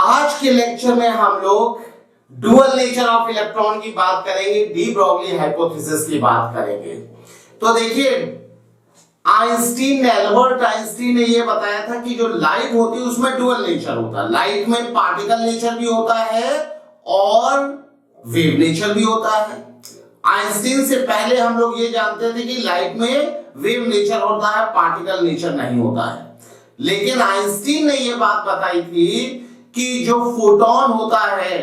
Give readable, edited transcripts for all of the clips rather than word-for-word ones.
आज के लेक्चर में हम लोग डुअल नेचर ऑफ इलेक्ट्रॉन की बात करेंगे, डी ब्रॉगली हाइपोथेसिस की बात करेंगे। तो देखिए एल्बर्ट आइंस्टीन ने यह बताया था कि जो लाइट होती है उसमें डुअल नेचर होता है। लाइट में पार्टिकल नेचर भी होता है और वेव नेचर भी होता है। आइंस्टीन से पहले हम लोग ये जानते थे कि लाइट में वेव नेचर होता है, पार्टिकल नेचर नहीं होता है। लेकिन आइंस्टीन ने यह बात बताई थी कि जो फोटोन होता है,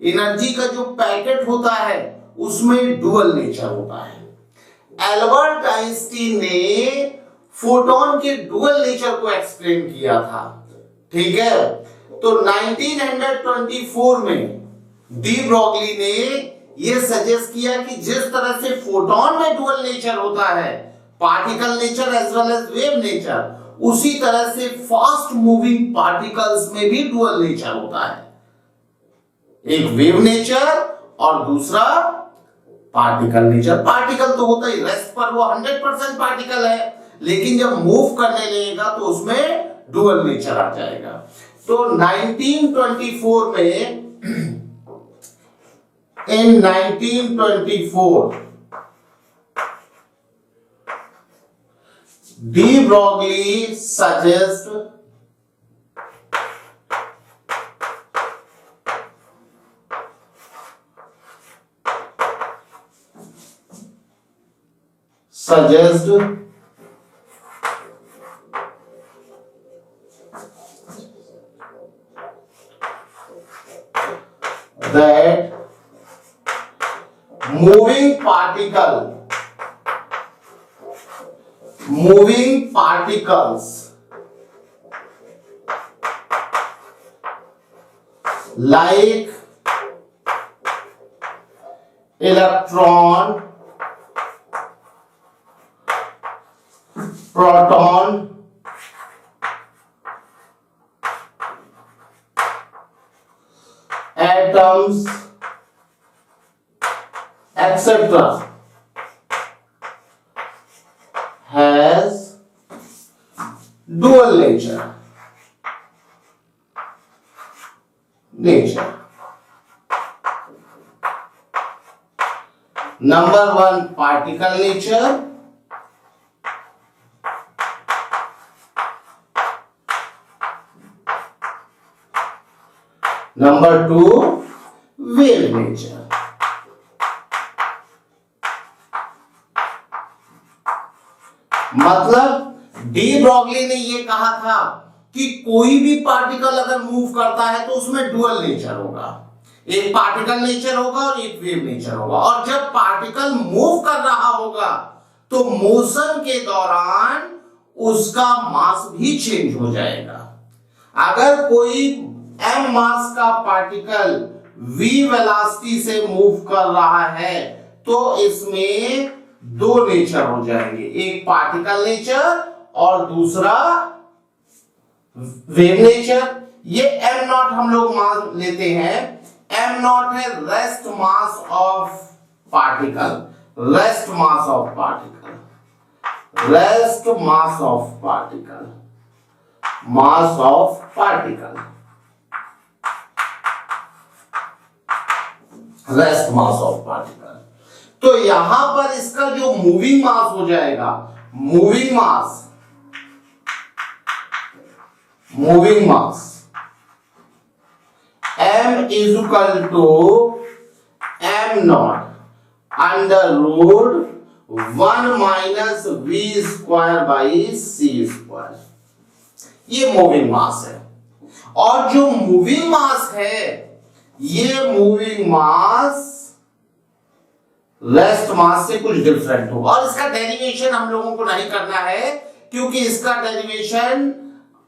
एनर्जी का जो पैकेट होता है, उसमें डुअल नेचर होता है। एल्बर्ट आइंस्टीन ने फोटोन के डुअल नेचर को एक्सप्लेन किया था, ठीक है। तो 1924 में डी ब्रॉगली ने यह सजेस्ट किया कि जिस तरह से फोटोन में डुअल नेचर होता है, particle nature as well as wave nature, उसी तरह से फास्ट मूविंग पार्टिकल्स में भी डुअल नेचर होता है। एक वेव नेचर और दूसरा पार्टिकल नेचर। पार्टिकल तो होता ही रेस्ट पर, वो 100% पार्टिकल है, लेकिन जब मूव करने लगेगा तो उसमें डुअल नेचर आ जाएगा। तो 1924 में in 1924 de Broglie suggests that moving particles like electron, proton, atoms, etc. has dual nature. Number one, particle nature. Number two, wave nature. मतलब डी ब्रॉगली ने यह कहा था कि कोई भी पार्टिकल अगर मूव करता है तो उसमें डुअल नेचर होगा, एक पार्टिकल नेचर होगा और एक वेव नेचर होगा। और जब पार्टिकल मूव कर रहा होगा तो मोशन के दौरान उसका मास भी चेंज हो जाएगा। अगर कोई m मास का पार्टिकल v वेलोसिटी से मूव कर रहा है तो इसमें दो नेचर हो जाएंगे, एक पार्टिकल नेचर और दूसरा वेव नेचर। ये m नॉट हम लोग मान लेते हैं, m नॉट है rest mass of particle, rest mass of particle, rest mass of particle, mass of particle, rest mass of particle. तो यहां पर इसका जो मूविंग मास हो जाएगा, moving mass m is equal to m naught under root 1 minus v square by c square। ये moving मास है। और जो मूविंग मास है, ये मूविंग मास रेस्ट मास से कुछ डिफरेंट होगा। और इसका डेरिवेशन हम लोगों को नहीं करना है, क्योंकि इसका डेरिवेशन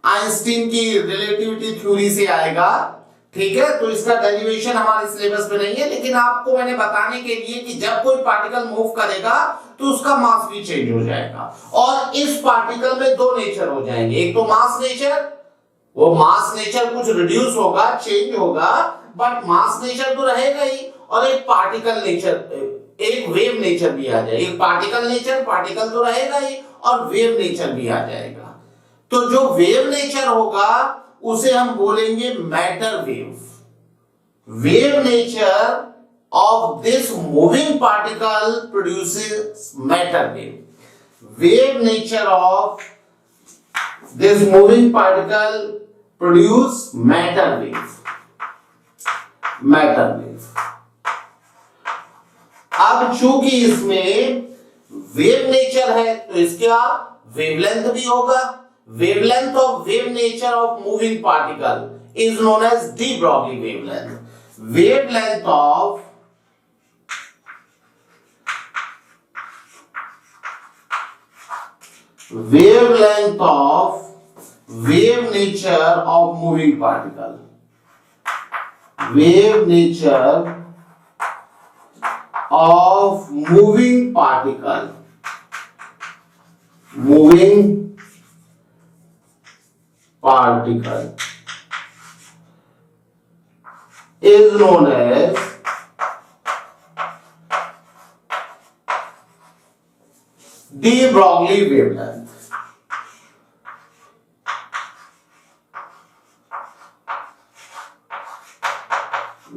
आइंस्टीन की रिलेटिविटी थ्योरी से आएगा, ठीक है। तो इसका डेरिवेशन हमारे सिलेबस में नहीं है, लेकिन आपको मैंने बताने के लिए कि जब कोई पार्टिकल मूव करेगा तो उसका मास भी चेंज हो जाएगा। और इस पार्टिकल में दो नेचर हो जाएंगे, एक तो मास नेचर, वो मास नेचर कुछ रिड्यूस होगा, चेंज होगा, बट मास नेचर तो रहेगा ही, और एक पार्टिकल नेचर, एक वेव नेचर भी आ जाएगा। एक पार्टिकल नेचर, पार्टिकल तो रहेगा ही, और वेव नेचर भी आ जाएगा। तो जो वेव नेचर होगा उसे हम बोलेंगे matter wave. Wave nature of this moving particle produces matter wave. Wave nature of this moving particle produce matter wave. Matter wave. अब चूंकि इसमें वेव नेचर है तो इसका वेवलेंथ भी होगा। Wavelength of wave nature of moving particle is known as de Broglie wavelength. Wavelength of wavelength of wave nature of moving particle, wave nature of moving particle, moving particle is known as de Broglie wavelength.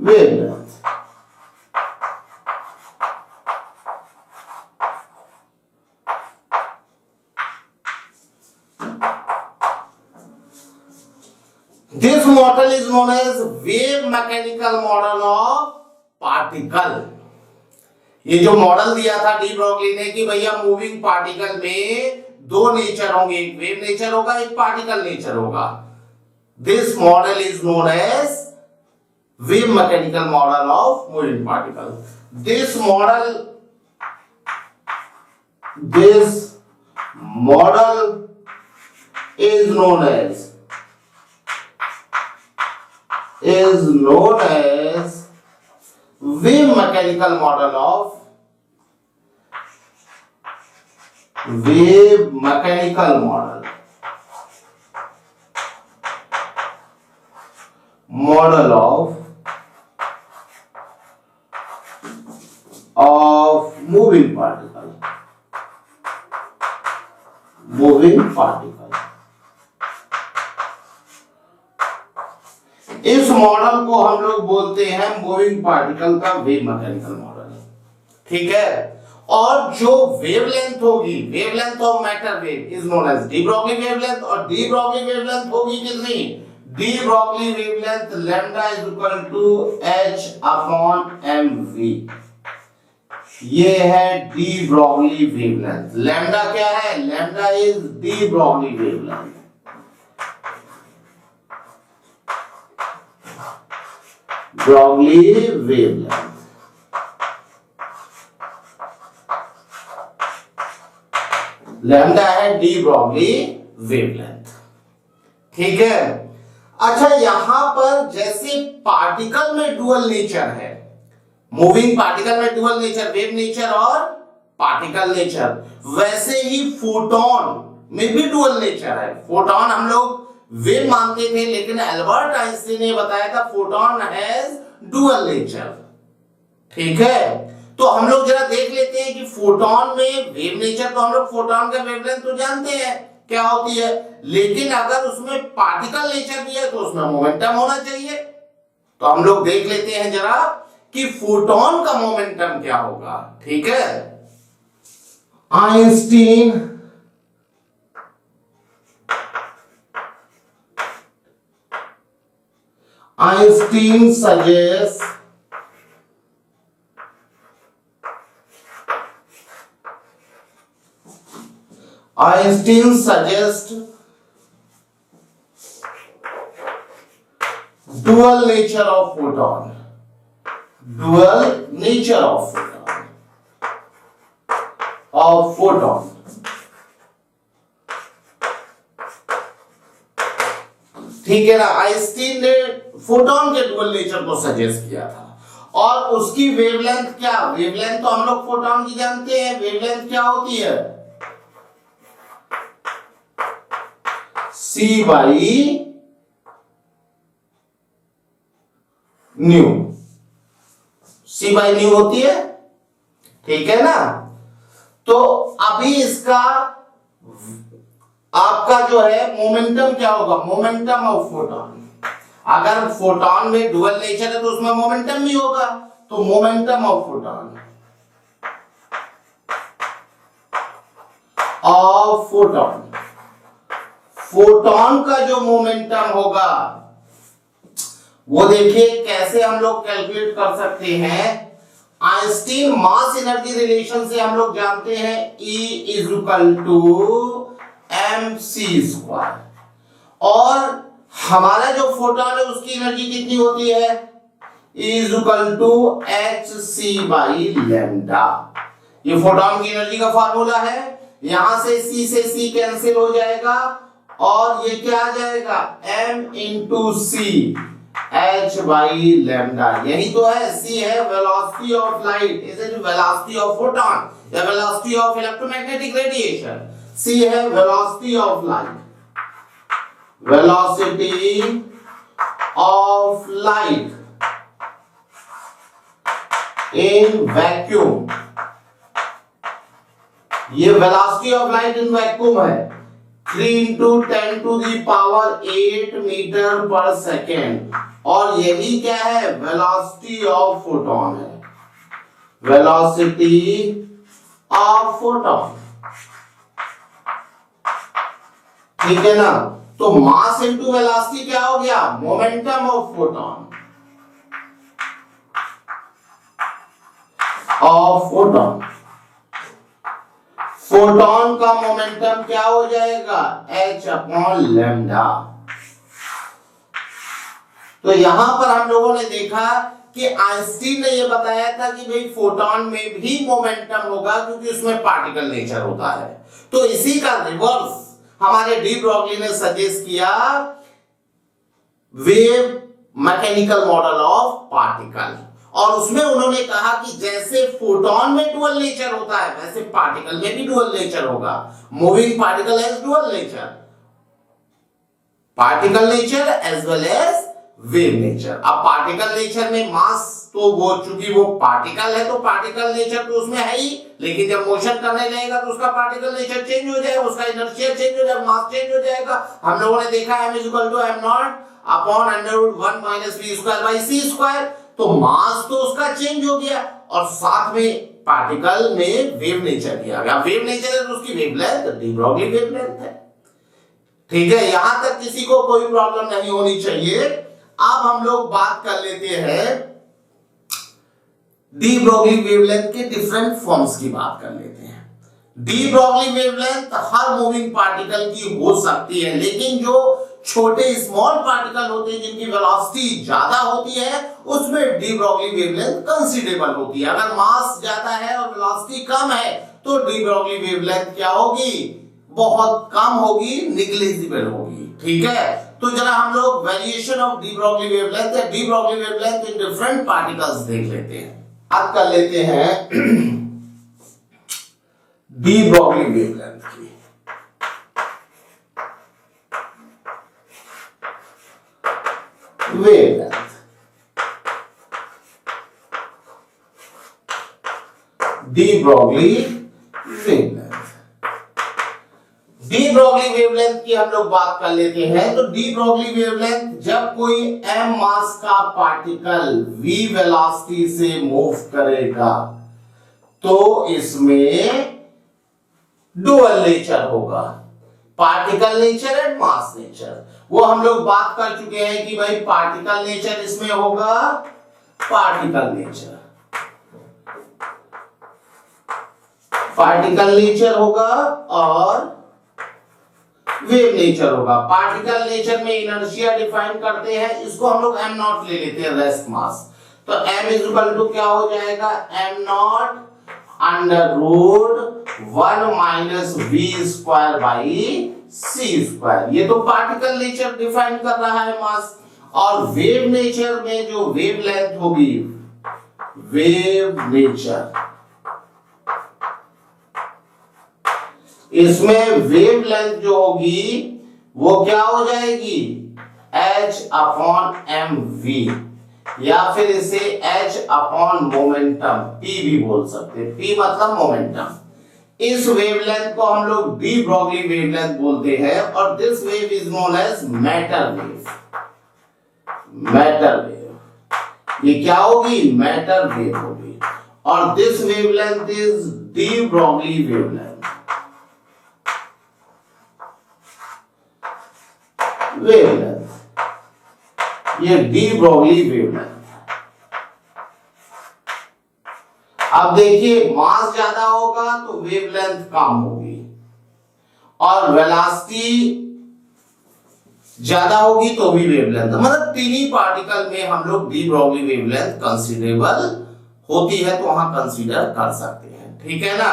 Wavelength. This model is known as wave mechanical model of particle. ये जो model दिया था de Broglie ने कि भैया moving particle में दो nature होंगे, एक वेव नेचर होगा, एक पार्टिकल नेचर होगा। This model is known as wave mechanical model of moving particle. दिस मॉडल इज नोन एज wave mechanical model of moving particle। इस मॉडल को हम लोग बोलते हैं मूविंग पार्टिकल का वेव मैकेनिकल मॉडल, ठीक है। और जो वेवलेंथ होगी, wavelength of matter wave is known as de Broglie wavelength, और डी ब्रॉगली वेवलेंथ होगी कितनी? De Broglie wavelength lambda is equal to h upon mv। ये है डी ब्रॉगली वेवलेंथ। लैम्डा क्या है? Lambda is de Broglie wavelength. Broglie wavelength. Lambda है de Broglie wavelength, ठीक है। अच्छा, यहां पर जैसे पार्टिकल में डुअल नेचर है, मूविंग पार्टिकल में डुअल नेचर, वेव नेचर और पार्टिकल नेचर, वैसे ही फोटोन में भी डुअल नेचर है। फोटोन हम लोग वेव मानते थे, लेकिन एल्बर्ट आइंस्टीन ने बताया था फोटोन हैज डुअल नेचर, ठीक है। तो हम लोग जरा देख लेते हैं कि फोटोन में वेव नेचर, तो हम लोग फोटोन का वेवलेंथ तो जानते हैं क्या होती है, लेकिन अगर उसमें पार्टिकल नेचर भी है तो उसमें मोमेंटम होना चाहिए। तो हम लोग देख लेते हैं जरा कि फोटोन का मोमेंटम क्या होगा, ठीक है। Einstein suggests dual nature of photon, ठीक है ना। आइंस्टीन ने फोटोन के डुअल नेचर को सजेस्ट किया था, और उसकी वेवलेंथ क्या? वेवलेंथ तो हम लोग फोटोन की जानते हैं, वेवलेंथ क्या होती है? C बाई न्यू होती है, ठीक है ना। तो अभी इसका आपका जो है मोमेंटम क्या होगा, मोमेंटम ऑफ फोटॉन। अगर फोटॉन में डुअल नेचर है तो उसमें मोमेंटम भी होगा, तो momentum of photon, of photon, photon का जो मोमेंटम होगा वो देखिए कैसे हम लोग कैलकुलेट कर सकते हैं। आइंस्टीन मास एनर्जी रिलेशन से हम लोग जानते हैं E is equal to mc², और हमारा जो फोटॉन है उसकी एनर्जी कितनी होती है, E is equal to hc/λ। ये फोटॉन की एनर्जी का फार्मूला है। यहां से C से C कैंसिल हो जाएगा और ये क्या आ जाएगा, m इंटू सी h/λ। यही तो है, C है velocity of light, is it velocity of photon या velocity of electromagnetic radiation. C है velocity of light, velocity of light in vacuum. ये velocity of light in vacuum है 3 × 10⁸ मीटर पर सेकेंड, और यही क्या है, वेलोसिटी ऑफ फोटॉन है, velocity of photon. ठीक है ना, तो मास इनटू वेलोसिटी क्या हो गया, momentum of photon, of photon. Photon का मोमेंटम क्या हो जाएगा, h/λ। तो यहां पर हम लोगों ने देखा कि आइंस्टीन ने यह बताया था कि भाई फोटॉन में भी मोमेंटम होगा क्योंकि उसमें पार्टिकल नेचर होता है। तो इसी का रिवर्स हमारे डी ब्रॉगली ने सजेस्ट किया, wave mechanical model of particle, और उसमें उन्होंने कहा कि जैसे फोटॉन में डुअल नेचर होता है वैसे पार्टिकल में भी डुअल नेचर होगा। Moving particle has dual nature, particle nature as well as wave nature. अब पार्टिकल नेचर में मास तो वो चूंकि वो पार्टिकल है तो पार्टिकल नेचर तो उसमें है ही, लेकिन जब मोशन करने लगेगा तो उसका पार्टिकल नेचर चेंज हो जाएगा, उसका इनर्शिया चेंज हो जाएगा, मास चेंज हो जाएगा। हम लोगों ने देखा m = m0 अपॉन √1 - v²/c², तो मास तो उसका चेंज हो गया और साथ में पार्टिकल में वेव नेचर भी आ गया। वेव नेचर है तो उसकी वेवलेंथ डी ब्रॉगली वेवलेंथ है। ठीक है, यहां तक किसी को कोई प्रॉब्लम नहीं होनी चाहिए। अब हम लोग बात कर लेते हैं डी ब्रॉगली वेवलेंथ के डिफरेंट फॉर्म्स की बात कर लेते हैं। डी ब्रॉगली वेवलेंथ हर मूविंग पार्टिकल की हो सकती है, लेकिन जो छोटे स्मॉल पार्टिकल होते हैं जिनकी वेलोसिटी ज्यादा होती है उसमें डी ब्रॉगली वेवलेंथ कंसीडरेबल होती है। अगर मास ज्यादा है और वेलोसिटी कम है तो डी ब्रॉगली वेवलेंथ क्या होगी, बहुत कम होगी, निग्लिजिबल होगी। ठीक है, तो जरा हम लोग variation of de Broglie wavelength या de Broglie wavelength in different particles देख लेते हैं। बात कर लेते हैं डी ब्रॉगली वेवलेंथ की। Wavelength de Broglie wavelength, de Broglie wavelength की हम लोग बात कर लेते हैं। तो डी ब्रॉगली वेवलेंथ जब कोई m मास का पार्टिकल v वेलोसिटी से मूव करेगा तो इसमें डुअल नेचर होगा, particle nature and mass nature. वो हम लोग बात कर चुके हैं कि भाई पार्टिकल नेचर इसमें होगा, पार्टिकल नेचर, पार्टिकल नेचर होगा और वेव नेचर होगा। पार्टिकल नेचर में इनर्शिया डिफाइन करते हैं, इसको हम लोग m0 ले लेते हैं, रेस्ट मास। तो m = क्या हो जाएगा, m0 √1 - v²/c²। ये तो पार्टिकल नेचर डिफाइन कर रहा है मास। और वेव नेचर में जो वेवलेंथ होगी, वेव नेचर, इसमें वेवलेंथ जो होगी वो क्या हो जाएगी, h/mv, या फिर इसे h/मोमेंटम p भी बोल सकते हैं। p मतलब मोमेंटम, इस वेवलेंथ को हम लोग डी ब्रॉगली वेवलेंथ बोलते हैं और this wave is known as matter wave. Matter wave ये क्या होगी? मैटर वेव होगी और this wavelength is de Broglie wavelength. ये डी ब्रॉगली वेवलेंथ। अब देखिए मास ज्यादा होगा तो वेवलेंथ कम होगी और वेलोसिटी ज्यादा होगी तो भी वेवलेंथ, मतलब तीन ही पार्टिकल में हम लोग डी ब्रॉगली वेवलेंथ कंसीडरेबल होती है तो वहां कंसीडर कर सकते हैं, ठीक है ना।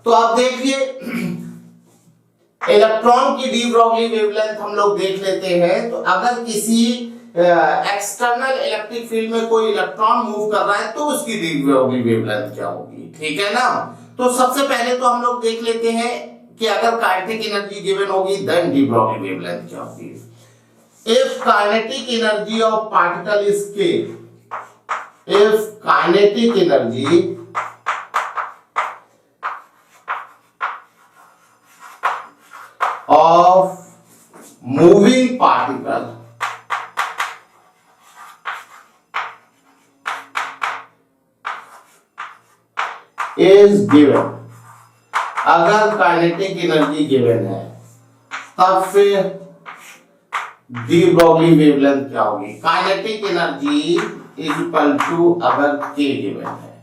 तो अब देखिए इलेक्ट्रॉन की डी ब्रॉगली वेवलेंथ हम लोग देख लेते हैं। तो अगर किसी एक्सटर्नल इलेक्ट्रिक फील्ड में कोई इलेक्ट्रॉन मूव कर रहा है तो उसकी डी ब्रॉगली वेवलेंथ क्या होगी, ठीक है ना। तो सबसे पहले तो हम लोग देख लेते हैं कि अगर काइनेटिक एनर्जी गिवन होगी देन डी ब्रॉगली वेवलेंथ क्या होगी। If kinetic energy of particle is k, if kinetic energy of moving particle is given, अगर काइनेटिक एनर्जी गिवन है तब फिर डी ब्रॉगली वेवलेंथ क्या होगी? Kinetic energy is equal to अगर k गिवन है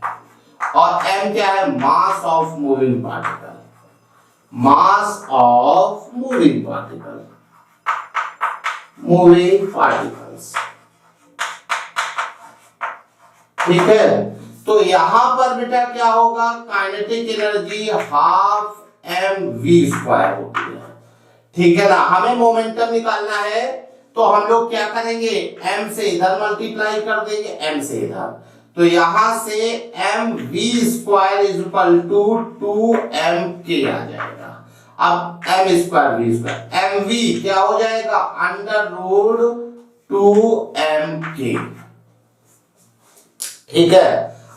और m क्या है? Mass of moving particle, mass of moving particle, moving particles, ठीक है। तो यहां पर बेटा क्या होगा? काइनेटिक एनर्जी हाफ mv² होती है, ठीक है ना। हमें मोमेंटम निकालना है तो हम लोग क्या करेंगे? m से इधर मल्टीप्लाई कर देंगे, m से इधर, तो यहां से mv² is equal to 2mk आ जाएगा। अब m² v², mv क्या हो जाएगा? अंडर रूट 2mk, ठीक है।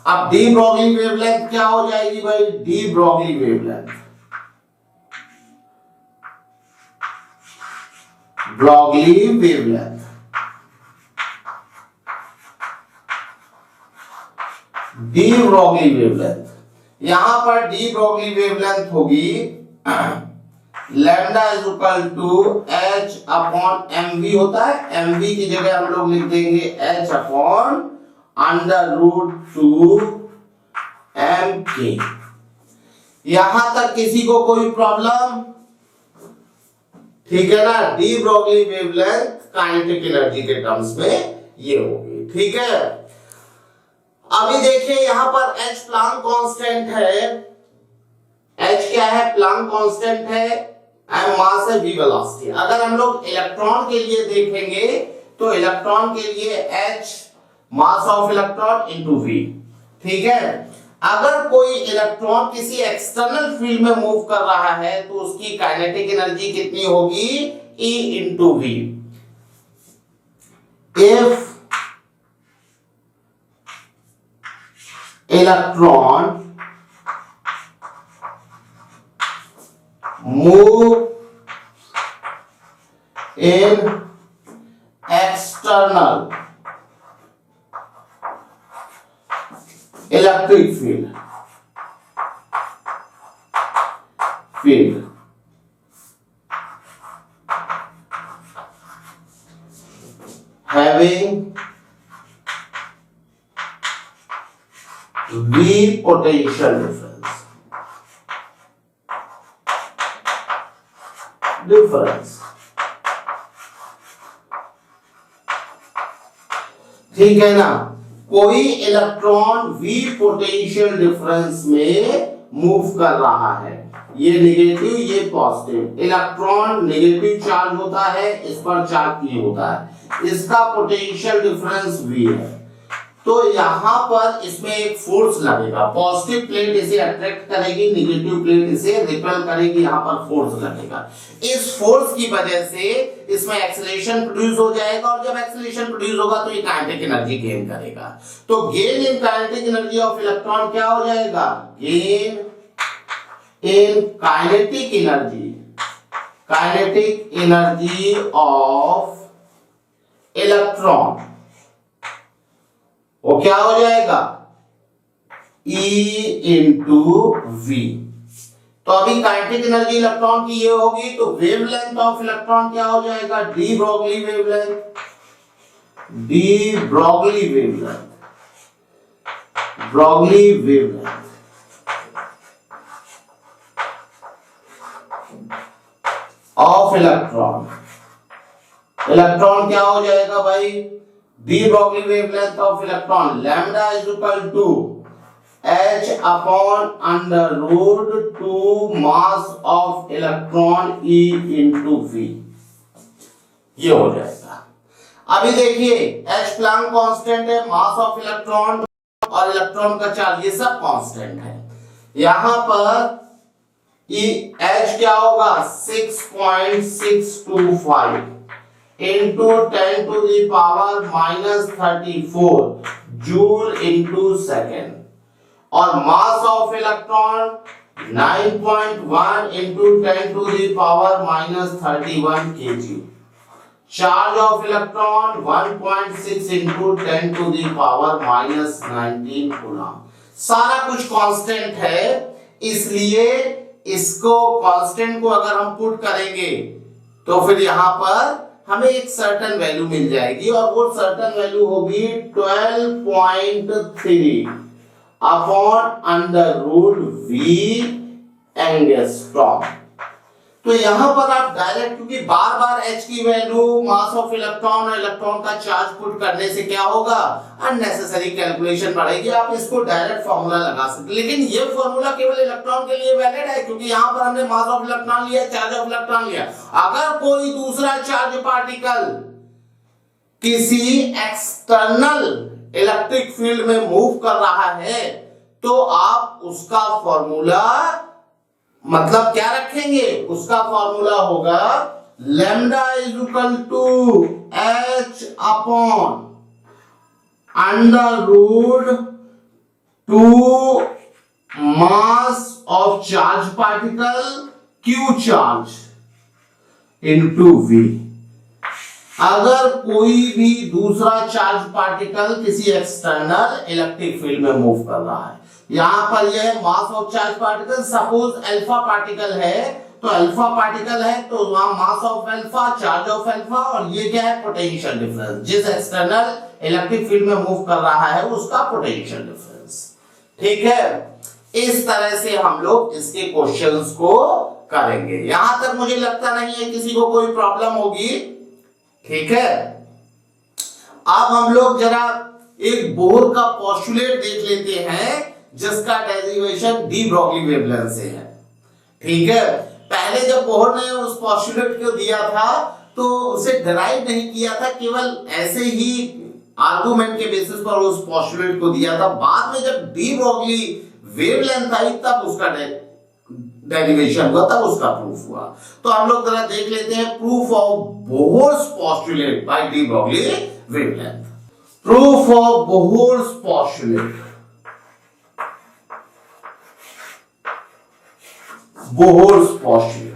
अब डी ब्रॉगली वेवलेंथ क्या हो जाएगी भाई? De Broglie wavelength, Broglie wavelength, de Broglie wavelength, यहां पर डी ब्रॉगली वेवलेंथ होगी lambda is equal to h upon mv होता है, mv की जगह हम लोग लिख देंगे h upon under root 2mk। यहां तक किसी को कोई प्रॉब्लम? ठीक है ना। D Broglie wavelength kinetic energy के टर्म्स में ये होगी, ठीक है। अभी देखिए यहां पर h प्लैंक कांस्टेंट है, h क्या है? प्लैंक कांस्टेंट है, m मास है, v वेलोसिटी। अगर हम लोग इलेक्ट्रॉन के लिए देखेंगे तो इलेक्ट्रॉन के लिए h mass of electron into v, ठीक है। अगर कोई इलेक्ट्रॉन किसी एक्सटर्नल फील्ड में मूव कर रहा है तो उसकी काइनेटिक एनर्जी कितनी होगी? E into v। If electron move in external electric field having V potential difference, ठीक है ना। कोई इलेक्ट्रॉन V पोटेंशियल डिफरेंस में मूव कर रहा है, ये नेगेटिव ये पॉजिटिव, इलेक्ट्रॉन नेगेटिव चार्ज होता है, इस पर चार्ज P होता है, इसका पोटेंशियल डिफरेंस V है। तो यहां पर इसमें एक फोर्स लगेगा, पॉजिटिव प्लेट इसे अट्रैक्ट करेगी, नेगेटिव प्लेट इसे रिपेल करेगी, यहां पर फोर्स लगेगा। इस फोर्स की वजह से इसमें एक्सेलरेशन प्रोड्यूस हो जाएगा और जब एक्सेलरेशन प्रोड्यूस होगा तो ये काइनेटिक एनर्जी गेन करेगा। तो gain in kinetic energy of electron क्या हो जाएगा? Gain in kinetic energy of electron, वो क्या हो जाएगा E इंटू V। तो अभी काइनेटिक एनर्जी इलेक्ट्रॉन की ये होगी, तो वेवलेंथ ऑफ इलेक्ट्रॉन क्या हो जाएगा, de Broglie wavelength, Broglie wavelength of electron क्या हो जाएगा भाई, de Broglie wavelength of electron lambda is equal to h upon under root 2 mass of electron E into V, ये हो जाएगा। अभी देखिए h प्लैंक कांस्टेंट है, मास ऑफ इलेक्ट्रॉन और इलेक्ट्रॉन का चार्ज ये सब कांस्टेंट है। यहां पर h क्या होगा 6.625 into 10 to the power -34 joule into second, और mass of electron 9.1 into 10 to the power -31 kg, charge of electron 1.6 into 10 to the power -19 coulomb. सारा कुछ कांस्टेंट है, इसलिए इसको कांस्टेंट को अगर हम पुट करेंगे तो फिर यहां पर हमें एक सर्टेन वैल्यू मिल जाएगी, और वो सर्टेन वैल्यू होगी 12.3 upon under root V angstrom. तो यहां पर आप डायरेक्ट, क्योंकि बार बार h की वैल्यू, मास ऑफ इलेक्ट्रॉन और इलेक्ट्रॉन का चार्ज पुट करने से क्या होगा, अननेसेसरी कैलकुलेशन बढ़ेगी, आप इसको डायरेक्ट फॉर्मूला लगा सकते। लेकिन ये फॉर्मूला केवल इलेक्ट्रॉन के लिए वैलिड है, क्योंकि यहां पर हमने मास ऑफ इलेक्ट्रॉन लिया, चार्ज ऑफ इलेक्ट्रॉन लिया। अगर कोई दूसरा चार्ज पार्टिकल किसी एक्सटर्नल इलेक्ट्रिक फील्ड में मूव कर रहा है, तो आप उसका फॉर्मूला मतलब क्या रखेंगे, उसका फॉर्मूला होगा lambda is equal to h upon under root 2 mass of charge particle q charge into v। अगर कोई भी दूसरा चार्ज पार्टिकल किसी एक्सटर्नल इलेक्ट्रिक फील्ड में मूव कर रहा है, यहां पर यह mass of charge particle, suppose alpha particle है, तो अल्फा पार्टिकल है तो वहां mass of alpha, charge of alpha, और ये क्या है पोटेंशियल डिफरेंस, जिस एक्सटर्नल इलेक्ट्रिक फील्ड में मूव कर रहा है उसका पोटेंशियल डिफरेंस। ठीक है, इस तरह से हम लोग इसके क्वेश्चंस को करेंगे। यहां तक मुझे लगता नहीं है किसी को कोई प्रॉब्लम होगी। ठीक है, अब हम लोग जरा एक बोर का पोस्टुलेट देख लेते हैं, जिसका डेरिवेशन डी ब्रोगली वेवलेंथ से है। ठीक है, पहले जब बोर ने उस पोस्टुलेट को दिया था तो उसे डिराइव नहीं किया था, केवल ऐसे ही आर्गुमेंट के बेसिस पर उस पोस्टुलेट को दिया था। बाद में जब डी ब्रोगली वेवलेंथ आई तब उसका डेरिवेशन हुआ, तब उसका प्रूफ हुआ। तो हम लोग जरा देख लेते हैं proof of Bohr's postulate by de Broglie wavelength. Proof of Bohr's postulate, Bohr's postulate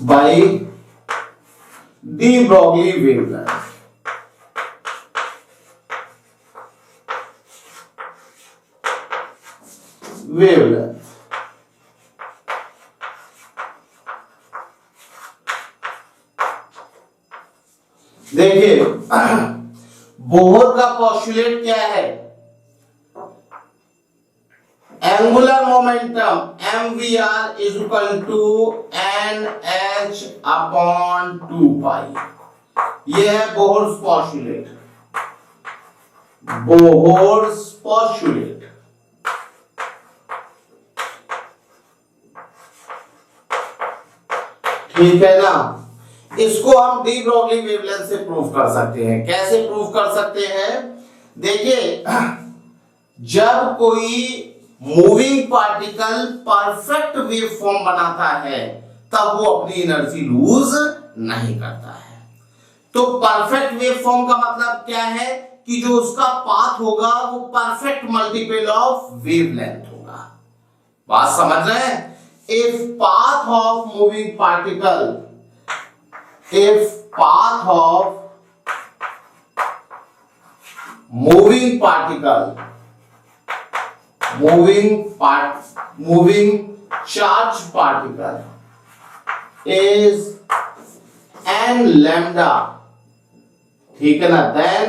by de Broglie wavelength। देखिए बोहर का पोस्टुलेट क्या है, angular momentum mvr is equal to nh upon 2 pi। ये है बोहर्स पोस्टुलेट, बोहर्स पोस्टुलेट। ठीक है ना, इसको हम डी ब्रोगली वेवलेंथ से प्रूव कर सकते हैं। कैसे प्रूव कर सकते हैं, देखिए जब कोई moving particle perfect wave form बनाता है तब वो अपनी एनर्जी लूज नहीं करता है। तो परफेक्ट वेव फॉर्म का मतलब क्या है कि जो उसका पाथ होगा वो परफेक्ट मल्टीपल ऑफ वेवलेंथ होगा। बात समझ रहे हैं? If path of moving particle, if path of moving particle, moving charge particle is n lambda, ठीक है ना, then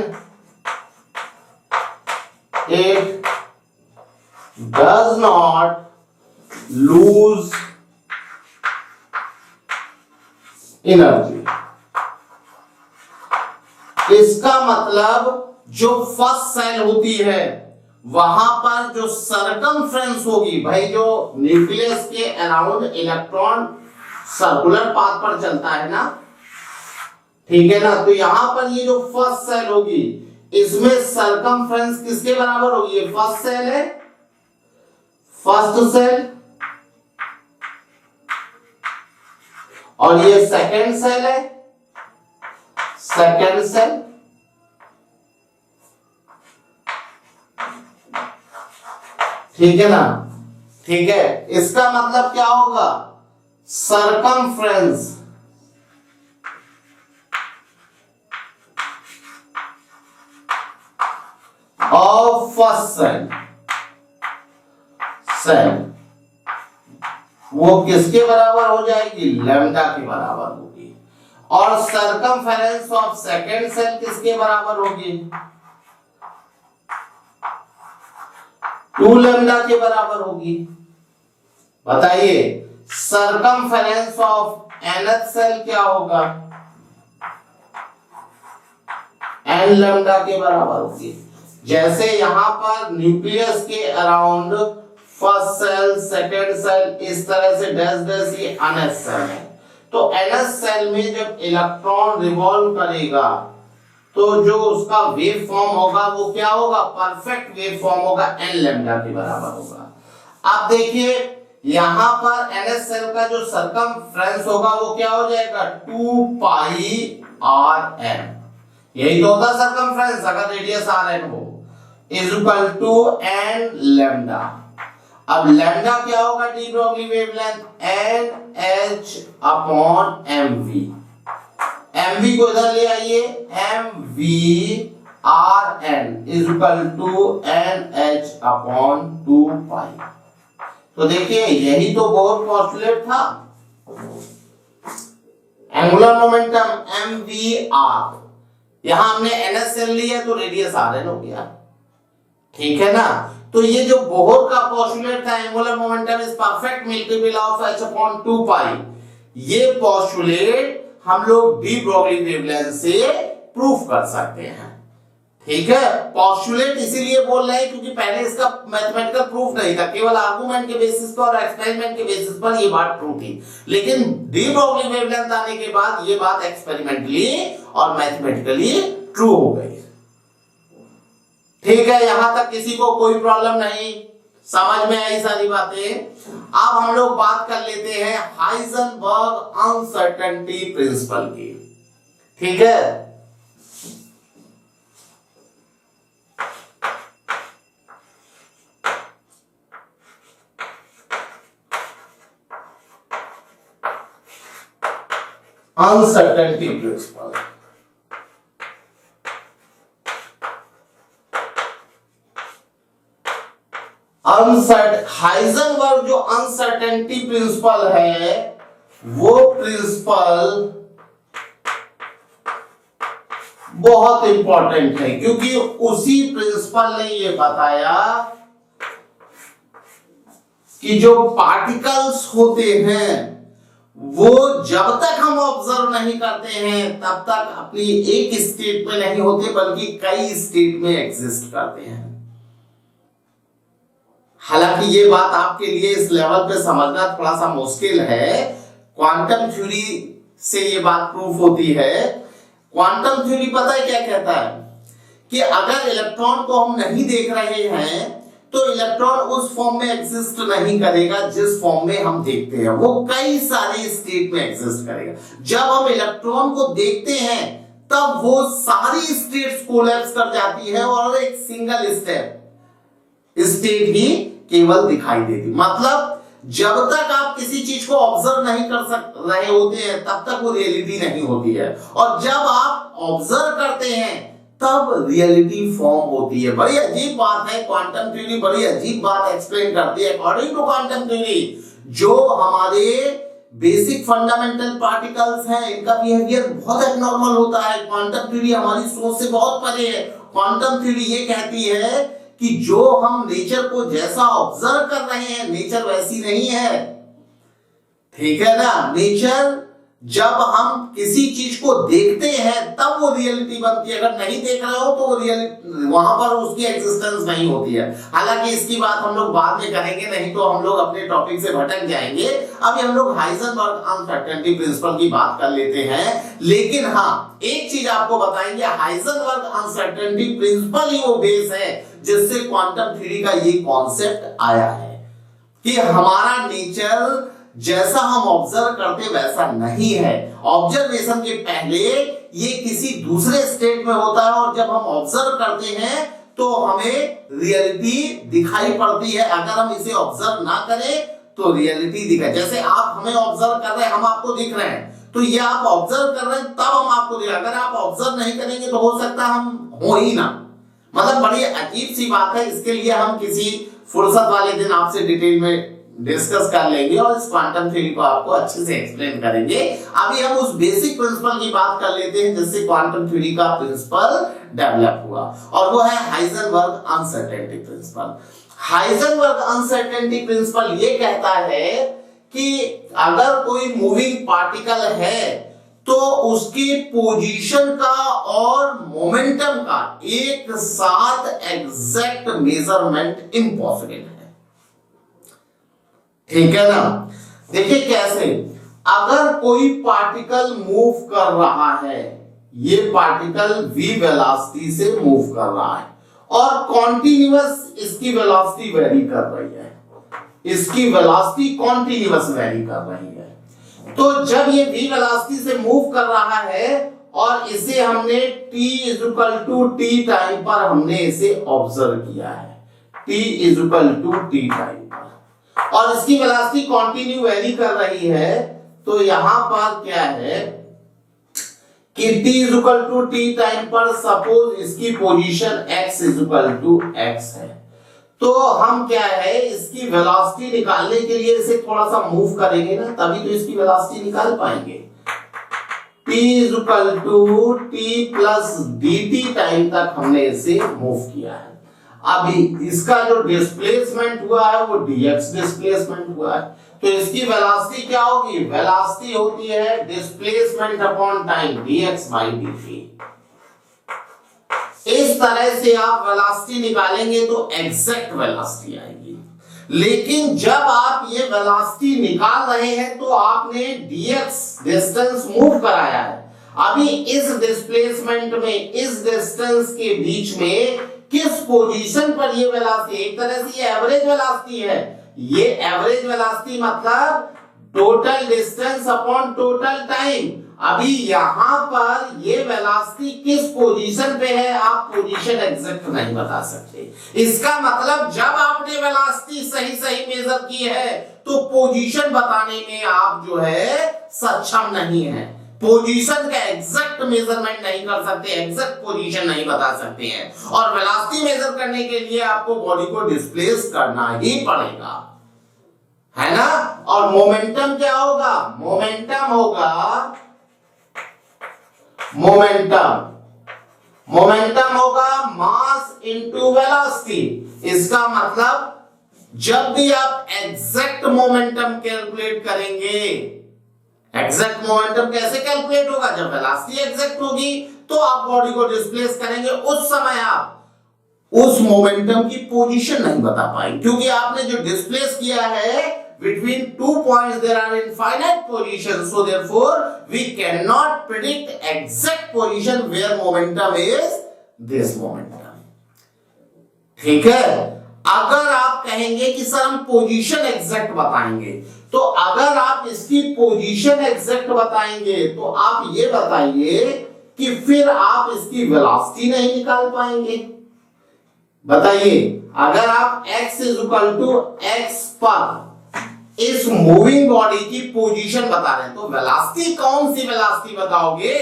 it does not lose energy। इसका मतलब जो फर्स्ट सेल होती है वहां पर जो सरकमफ्रेंस होगी, भाई जो न्यूक्लियस के अराउंड इलेक्ट्रॉन सर्कुलर पाथ पर चलता है ना, ठीक है ना, तो यहां पर ये जो फर्स्ट सेल होगी इसमें सरकमफ्रेंस किसके बराबर होगी? ये फर्स्ट सेल है, फर्स्ट सेल, और ये सेकंड सेल है, सेकंड सेल, ठीक है ना, ठीक है। इसका मतलब क्या होगा? सरकमफ्रेंस ऑफ फर्स्ट सेल वो किसके बराबर हो जाएगी? लैम्डा के बराबर होगी। और सरकमफ्रेंस ऑफ सेकंड सेल किसके बराबर होगी? 2 लैम्डा के बराबर होगी। बताइए सरकमफ्रेंस ऑफ nth सेल क्या होगा? n लैम्डा के बराबर होगी। जैसे यहां पर न्यूक्लियस के around first shell, second shell, इस तरह से डैश डैश ये nth सेल है, तो nth सेल में जब इलेक्ट्रॉन रिवॉल्व करेगा तो जो उसका वेव फॉर्म होगा वो क्या होगा? परफेक्ट वेव फॉर्म होगा, n लैम्डा के बराबर होगा। अब देखिए यहां पर nth सेल का जो सरकमफ्रेंस होगा वो क्या हो जाएगा? 2 पाई rn, यही तो होता सरकमफ्रेंस अगर रेडियस rn हो, is equal to n lambda. अब लैम्डा क्या होगा? De Broglie wavelength, nh upon mv। mv को इधर ले आइए, mv rn is equal to nh upon 2 pi. तो देखिए यही तो बोर पोस्टुलेट था, एंगुलर मोमेंटम mvr, यहां हमने ns सेल लिया तो रेडियस rn हो गया, ठीक है ना। तो ये जो बोहर का पोस्टुलेट था, angular momentum is perfect multiple of h upon 2 पाई, ये पोस्टुलेट हम लोग डी ब्रोगली वेवलेंथ से प्रूफ कर सकते हैं, ठीक है। पोस्टुलेट इसीलिए बोल रहे हैं क्योंकि पहले इसका मैथमेटिकल प्रूफ नहीं था, केवल आर्गुमेंट के बेसिस पर और एक्सपेरिमेंट के बेसिस पर ये बात ट्रू थी, लेकिन डी ब्रोगली वेवलेंथ आने के बाद ये बात एक्सपेरिमेंटली और मैथमेटिकली ट्रू हो गई, ठीक है। यहां तक किसी को कोई प्रॉब्लम नहीं, समझ में आई सारी बातें। अब हम लोग बात कर लेते हैं हाइजेनबर्ग अनसर्टेनिटी प्रिंसिपल की, ठीक है। अनसर्टेनिटी प्रिंसिपल, हाइजेनबर्ग जो अनसर्टेनिटी प्रिंसिपल है वो प्रिंसिपल बहुत इंपॉर्टेंट है, क्योंकि उसी प्रिंसिपल ने ये बताया कि जो पार्टिकल्स होते हैं वो जब तक हम ऑब्जर्व नहीं करते हैं तब तक अपनी एक स्टेट में नहीं होते बल्कि कई स्टेट में एग्जिस्ट करते हैं। हालांकि ये बात आपके लिए इस लेवल पे समझना थोड़ा सा मुश्किल है, क्वांटम थ्योरी से ये बात प्रूफ होती है। क्वांटम थ्योरी पता है क्या कहता है कि अगर इलेक्ट्रॉन को हम नहीं देख रहे हैं तो इलेक्ट्रॉन उस फॉर्म में एग्जिस्ट नहीं करेगा जिस फॉर्म में हम देखते हैं, वो कई सारे स्टेट में एग्जिस्ट करेगा। जब हम इलेक्ट्रॉन को देखते हैं तब वो सारी स्टेट्स कोलैप्स कर जाती है और एक सिंगल स्टेट ही केवल दिखाई देती। मतलब जब तक आप किसी चीज को ऑब्जर्व नहीं कर रहे होते हैं तब तक वो रियलिटी नहीं होती है, और जब आप ऑब्जर्व करते हैं तब रियलिटी फॉर्म होती है। बड़ी अजीब बात है, क्वांटम थ्योरी बड़ी अजीब बात एक्सप्लेन करती है। अकॉर्डिंग टू क्वांटम थ्योरी जो हमारे बेसिक फंडामेंटल पार्टिकल्स हैं इनका बिहेवियर बहुत एबनॉर्मल होता है। क्वांटम थ्योरी हमारी सोच से बहुत परे है। क्वांटम थ्योरी ये कहती है कि जो हम नेचर को जैसा ऑब्जर्व कर रहे हैं नेचर वैसी नहीं है, ठीक है ना। नेचर जब हम किसी चीज को देखते हैं तब वो रियलिटी बनती है, अगर नहीं देख रहे हो तो वो रियलिटी वहां पर उसकी एग्जिस्टेंस नहीं होती है। हालांकि इसकी बात हम लोग बाद में करेंगे, नहीं तो हम लोग अपने टॉपिक से भटक जाएंगे। अभी हम लोग हाइजेनबर्ग अनसर्टेनिटी प्रिंसिपल की बात कर लेते हैं। लेकिन हाँ, एक चीज आपको बताएंगे, हाइजेनबर्ग अनसर्टेनिटी प्रिंसिपल ही वो बेस है जिससे क्वांटम थ्योरी का ये कॉन्सेप्ट आया है कि हमारा नेचर जैसा हम ऑब्जर्व करते वैसा नहीं है। ऑब्जर्वेशन के पहले ये किसी दूसरे स्टेट में होता है और जब हम ऑब्जर्व करते हैं तो हमें रियलिटी दिखाई पड़ती है। अगर हम इसे ऑब्जर्व ना करें तो रियलिटी दिखाई, जैसे आप हमें ऑब्जर्व कर रहे हैं, हम आपको दिख रहे हैं, तो ये आप ऑब्जर्व कर रहे हैं तब हम आपको दिख रहे हैं। अगर आप ऑब्जर्व नहीं करेंगे तो हो सकता है हम हो ही ना। मतलब बड़ी अजीब सी बात है। इसके लिए हम किसी फुर्सत वाले दिन आपसे डिटेल में डिस्कस कर लेंगे और इस क्वांटम थ्योरी को आपको अच्छे से एक्सप्लेन करेंगे। अभी हम उस बेसिक प्रिंसिपल की बात कर लेते हैं जिससे क्वांटम थ्योरी का प्रिंसिपल डेवलप हुआ, और वो है Heisenberg uncertainty principal. Heisenberg uncertainty principal ये कहता है कि अगर कोई मूविंग पार्टिकल है तो उसकी पोजीशन का और मोमेंटम का एक साथ एग्जैक्ट मेजरमेंट इम्पॉसिबल है, ठीक है ना। देखिए कैसे, अगर कोई पार्टिकल मूव कर रहा है, ये पार्टिकल v वेलोसिटी से मूव कर रहा है और कॉन्टिन्यूअस इसकी वेलोसिटी वेरी कर रही है, इसकी वेलोसिटी कॉन्टिन्यूअस वेरी कर रही है। तो जब ये v वेलोसिटी से मूव कर रहा है और इसे हमने t टाइम पर हमने इसे ऑब्जर्व किया है, t टाइम पर, और इसकी वेलोसिटी कंटिन्यू वेरी कर रही है, तो यहां पर क्या है कि t टाइम पर सपोज इसकी पोजीशन x है, तो हम क्या है इसकी वेलोसिटी निकालने के लिए इसे थोड़ा सा मूव करेंगे ना, तभी तो इसकी वेलोसिटी निकाल पाएंगे। t प्लस dt टाइम तक हमने इसे मूव किया है। अभी इसका जो डिस्प्लेसमेंट हुआ है वो dx डिस्प्लेसमेंट हुआ है, तो इसकी वेलोसिटी क्या होगी, वेलोसिटी होती है displacement upon time dx by dt। इस तरह से आप वेलोसिटी निकालेंगे तो एग्जैक्ट वेलोसिटी आएगी। लेकिन जब आप ये वेलोसिटी निकाल रहे हैं तो आपने dx डिस्टेंस मूव कराया है। अभी इस डिस्प्लेसमेंट में, इस डिस्टेंस के बीच में किस पोजीशन पर ये वेलोसिटी, एक तरह से ये एवरेज वेलोसिटी है। ये एवरेज वेलोसिटी मतलब total distance upon total time. अभी यहां पर ये वेलोसिटी किस पोजीशन पे है आप पोजीशन एग्जैक्ट नहीं बता सकते। इसका मतलब जब आपने वेलोसिटी सही मेजर की है तो पोजीशन बताने में आप जो है सक्षम नहीं है, पोजीशन का एग्जैक्ट मेजरमेंट नहीं कर सकते, एग्जैक्ट पोजीशन नहीं बता सकते हैं। और वेलोसिटी मेजर करने के लिए आपको बॉडी को डिस्प्लेस करना ही पड़ेगा, है ना। और मोमेंटम क्या होगा, मोमेंटम होगा मास इनटू वेलोसिटी। इसका मतलब जब भी आप एग्जैक्ट मोमेंटम कैलकुलेट करेंगे, एग्जैक्ट मोमेंटम कैसे कैलकुलेट होगा, जब वेलोसिटी एग्जैक्ट होगी तो आप बॉडी को डिस्प्लेस करेंगे, उस समय आप उस मोमेंटम की पोजीशन नहीं बता पाएंगे, क्योंकि आपने जो डिस्प्लेस किया है between 2 points there are infinite positions, so therefore we cannot predict exact position where momentum is this momentum, ठीक है। अगर आप कहेंगे कि सर हम पोजीशन एग्जैक्ट बताएंगे, तो अगर आप इसकी पोजीशन एग्जैक्ट बताएंगे तो आप ये बताइए कि फिर आप इसकी वेलोसिटी नहीं निकाल पाएंगे? बताइए, अगर आप x is equal to x पर इस मूविंग बॉडी की पोजीशन बता रहे हैं तो वेलोसिटी कौन सी वेलोसिटी बताओगे?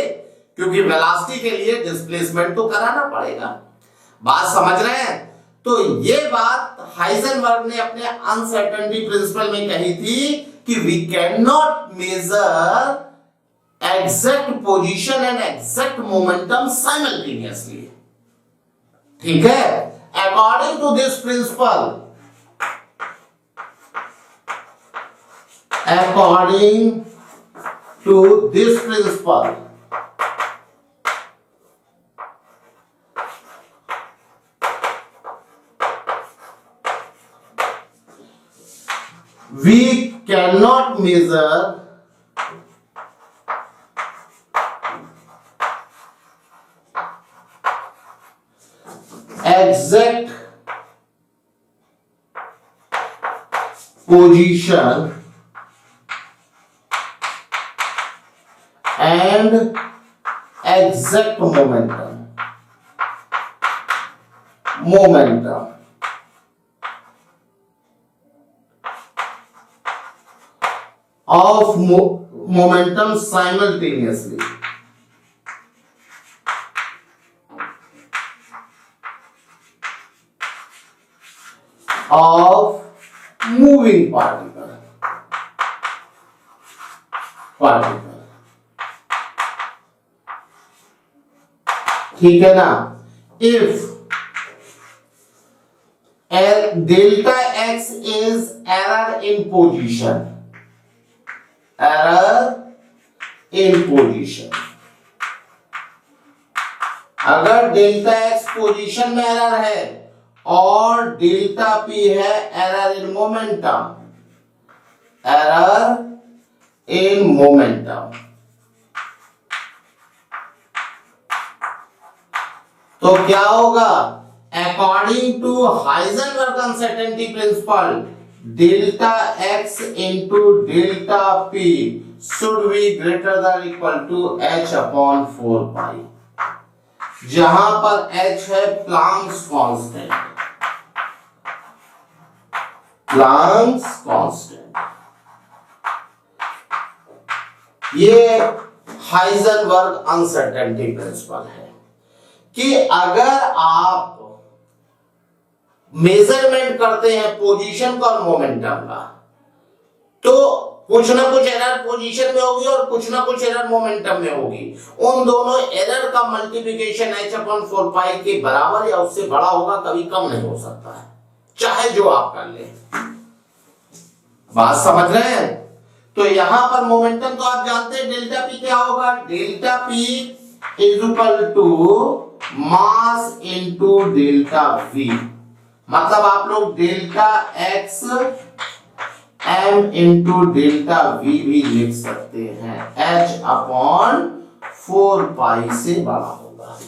क्योंकि वेलोसिटी के लिए डिस्प्लेसमेंट तो कराना पड़ेगा। बात समझ रहे हैं? तो ये बात हाइजेनबर्ग ने अपने अनसर्टेनिटी प्रिंसिपल में कही थी कि we can not measure exact position and exact momentum simultaneously. ठीक है, according to this principle, according to this principle, we cannot measure exact position and exact momentum of momentum simultaneously of moving particle. ठीक है ना? If delta x is error in position, अगर delta x position में error है और delta p है error in momentum, तो क्या होगा? According to Heisenberg uncertainty principle, delta x into delta p should be greater than equal to h upon 4 pi, जहां पर h है प्लैंक्स कांस्टेंट। ये हाइजेनबर्ग अनसर्टेनिटी प्रिंसिपल है कि अगर आप मेजरमेंट करते हैं पोजीशन का और मोमेंटम का, तो कुछ ना कुछ एरर पोजीशन में होगी और कुछ ना कुछ एरर मोमेंटम में होगी। उन दोनों एरर का मल्टीप्लिकेशन h अपॉन 4 पाई के बराबर या उससे बड़ा होगा, कभी कम नहीं हो सकता है, चाहे जो आप कर ले। बात समझ रहे हैं? तो यहां पर मोमेंटम तो आप जानते हैं डेल्टा पी क्या होगा? Delta P is equal to mass into delta V, मतलब आप लोग delta X m into delta V भी लिख सकते हैं, h अपॉन 4 पाई से बड़ा होगा।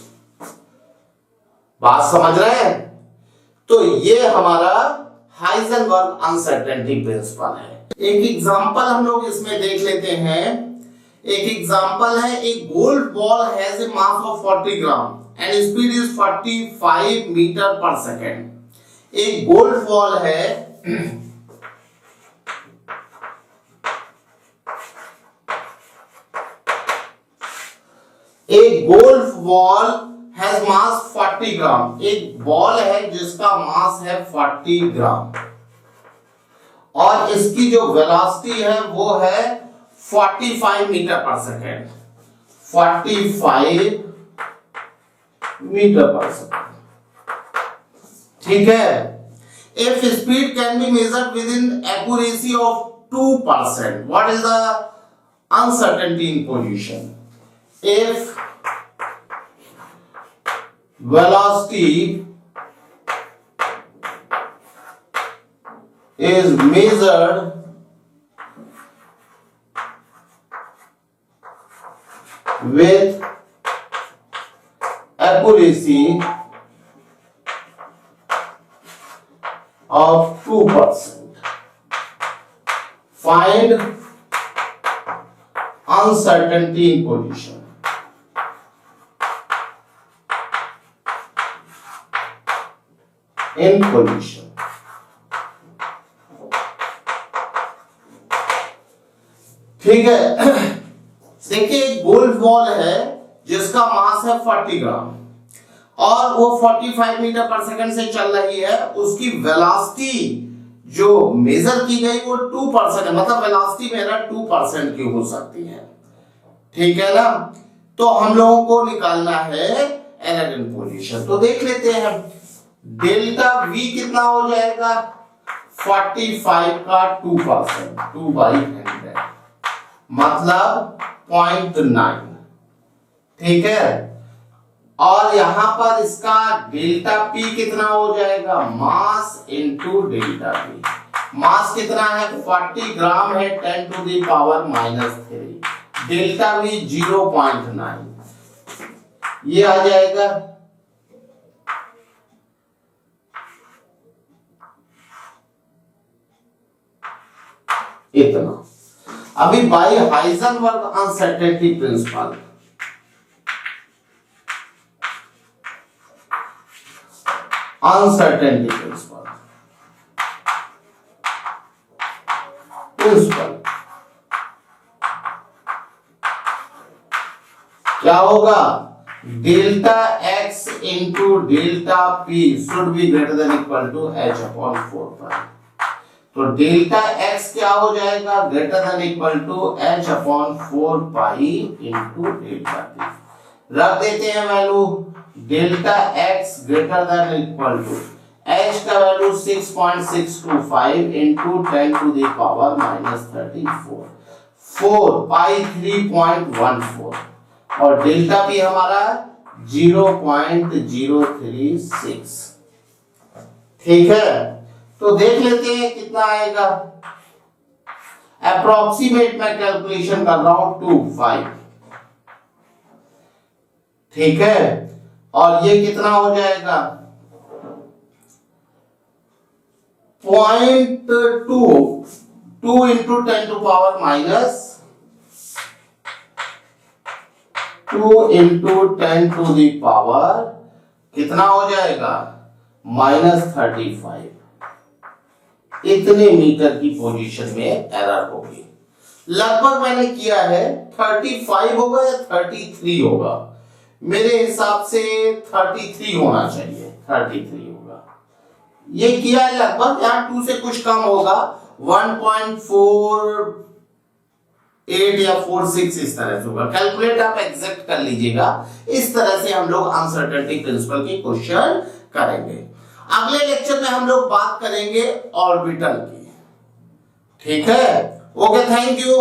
बात समझ रहे हैं? तो ये हमारा हाइजेनबर्ग अनसर्टेनिटी प्रिंसिपल है। एक एग्जांपल हम लोग इसमें देख लेते हैं। एक एग्जांपल है, एक gold ball has a mass of 40 gram and speed is 45 metre per second. एक गोल्ड बॉल है, एक golf ball has mass 40 gram, एक बॉल है जिसका मास है 40 ग्राम और इसकी जो वेलोसिटी है वो है 45 metre per second, 45 metre per second. ठीक है, if speed can be measured within accuracy of 2%, what is the uncertainty in position? If velocity is measured with accuracy of 2%, find uncertainty in position. In position. ठीक है, देखिए एक gold ball है जिसका मास है 40 ग्राम और वो 45 मीटर पर सेकंड से चल रही है। उसकी वेलोसिटी जो मेजर की गई वो 2% है, मतलब वेलोसिटी मेरा 2% की हो सकती है। ठीक है ना, तो हम लोगों को निकालना है एरर इन पोजीशन। तो देख लेते हैं डेल्टा वी कितना हो जाएगा, 45 का 2%, 2/100 मतलब 0.9। ठीक है, और यहां पर इसका डेल्टा पी कितना हो जाएगा, मास इंटू डेल्टा पी। मास कितना है, 40 ग्राम है, 10⁻⁻3। डेल्टा वी 0.9, ये आ जाएगा। इतना। अभी by Heisenberg uncertainty principle, uncertainty principle क्या होगा, delta X into delta P should be greater than equal to h/4 तो डेल्टा एक्स क्या हो जाएगा, greater than equal to h/4 into delta P. रख देते हैं value, delta X greater than equal to h का वैल्यू 6.625 इंटू 10⁻⁻34, 4π3.14 और delta P हमारा 0.036। ठीक है, तो देख लेते हैं कितना आएगा। अप्रोक्सीमेट मैं कैलकुलेशन कर रहा हूं 25। ठीक है, और ये कितना हो जाएगा, 0.2 इंटू 10⁻2 इंटू 10⁻, कितना हो जाएगा, -35। इतने मीटर की पोजीशन में एरर होगी। लगभग मैंने किया है 35 होगा या 33 होगा, मेरे हिसाब से 33 होना चाहिए, 33 होगा। ये किया है लगभग, यहाँ 2 से कुछ कम होगा, 1.48 या 46 इस तरह से होगा। कैलकुलेट आप एग्जैक्ट कर लीजिएगा। इस तरह से हम लोग अनसर्टेनिटी प्रिंसिपल की क्वेश्चन करेंगे। अगले लेक्चर में हम लोग बात करेंगे ऑर्बिटल की। ठीक है, ओके, थैंक यू।